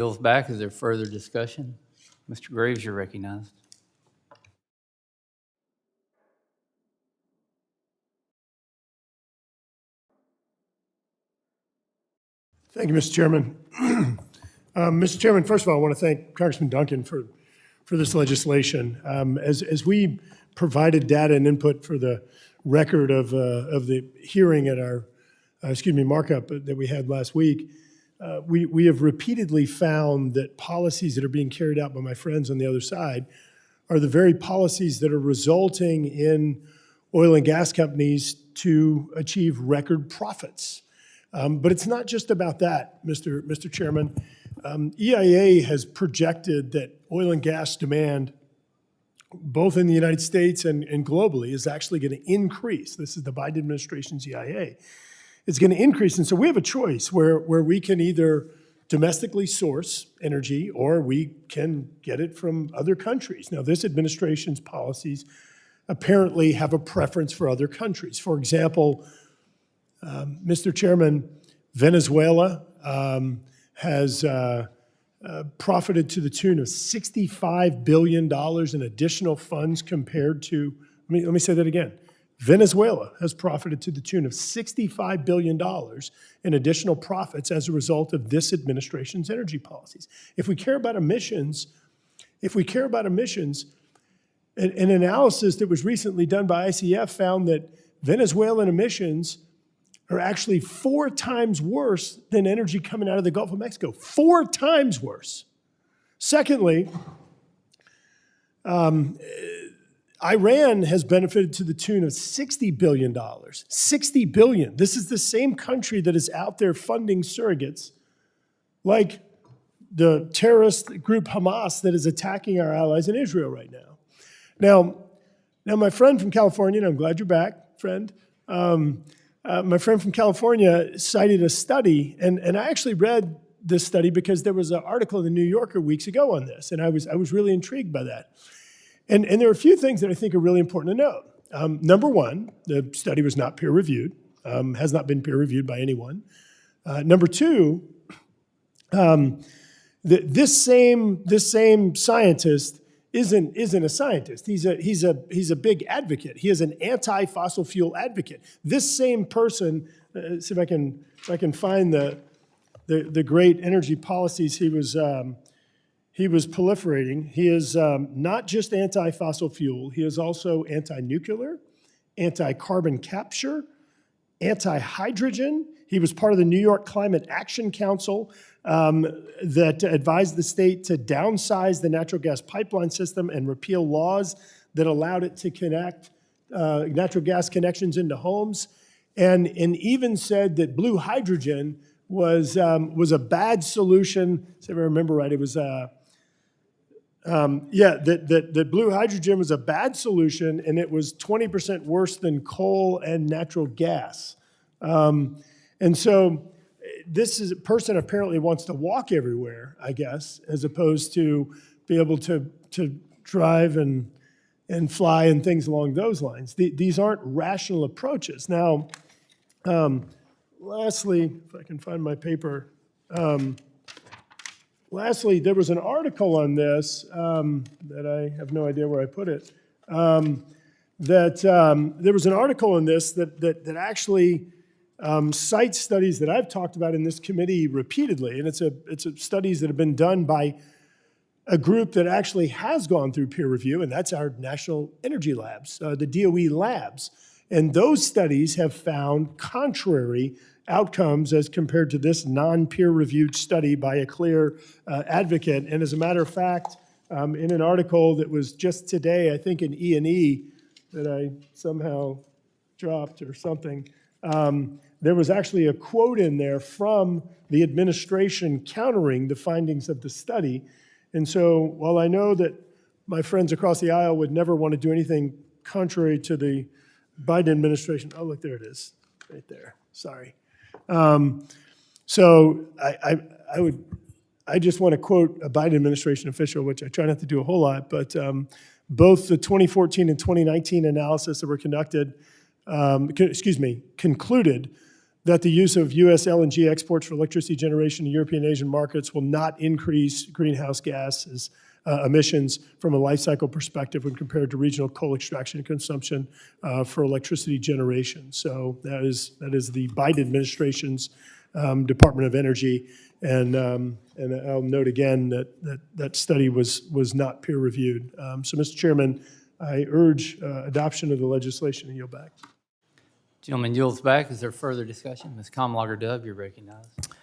Bill's back. Is there further discussion? Mr. Graves, you're recognized. Thank you, Mr. Chairman. Mr. Chairman, first of all, I want to thank Congressman Duncan for this legislation. As we provided data and input for the record of the hearing at our, markup that we had last week, we have repeatedly found that policies that are being carried out by my friends on the other side are the very policies that are resulting in oil and gas companies to achieve record profits. But it's not just about that, Mr. Chairman. EIA has projected that oil and gas demand, both in the United States and globally, is actually going to increase. This is the Biden administration's EIA. It's going to increase, and so we have a choice where we can either domestically source energy or we can get it from other countries. Now, this administration's policies apparently have a preference for other countries. For example, Mr. Chairman, Venezuela has profited to the tune of $65 billion in additional funds compared to, let me say that again. Venezuela has profited to the tune of $65 billion in additional profits as a result of this administration's energy policies. If we care about emissions, an analysis that was recently done by ICF found that Venezuelan emissions are actually 4 times worse than energy coming out of the Gulf of Mexico. 4 times worse. Secondly, Iran has benefited to the tune of $60 billion. $60 billion. This is the same country that is out there funding surrogates like the terrorist group Hamas that is attacking our allies in Israel right now. Now my friend from California, and I'm glad you're back, friend, my friend from California cited a study, and I actually read this study because there was an article in the New Yorker weeks ago on this, and I was really intrigued by that. And there are a few things that I think are really important to note. Number one, the study was not peer-reviewed, has not been peer-reviewed by anyone. Number two, this same scientist isn't a scientist. He's a big advocate. He is an anti-fossil fuel advocate. This same person, see if I can find the great energy policies he was proliferating. He is not just anti-fossil fuel. He is also anti-nuclear, anti-carbon capture, anti-hydrogen. He was part of the New York Climate Action Council that advised the state to downsize the natural gas pipeline system and repeal laws that allowed it to connect natural gas connections into homes, and even said that blue hydrogen was a bad solution. If I remember right, it was that blue hydrogen was a bad solution, and it was 20% worse than coal and natural gas. And so this is a person apparently wants to walk everywhere, I guess, as opposed to be able to drive and fly and things along those lines. These aren't rational approaches. Now, lastly, if I can find my paper, lastly, there was an article on this that I have no idea where I put it. There was an article on this that actually cites studies that I've talked about in this committee repeatedly, and it's studies that have been done by a group that actually has gone through peer review, and that's our National Energy Labs, the DOE labs. And those studies have found contrary outcomes as compared to this non-peer-reviewed study by a clear advocate. And as a matter of fact, in an article that was just today, I think in E&E, that I somehow dropped or something, there was actually a quote in there from the administration countering the findings of the study. And so while I know that my friends across the aisle would never want to do anything contrary to the Biden administration, oh, look, there it is, right there, sorry. So I just want to quote a Biden administration official, which I try not to do a whole lot, but both the 2014 and 2019 analysis that were concluded that the use of U.S. LNG exports for electricity generation in European and Asian markets will not increase greenhouse gases emissions from a life cycle perspective when compared to regional coal extraction and consumption for electricity generation. So that is the Biden administration's Department of Energy, and I'll note again that study was not peer reviewed. So, Mr. Chairman, I urge adoption of the legislation and yield back. Gentleman yields back. Is there further discussion? Ms. Comlager Dove, you're recognized.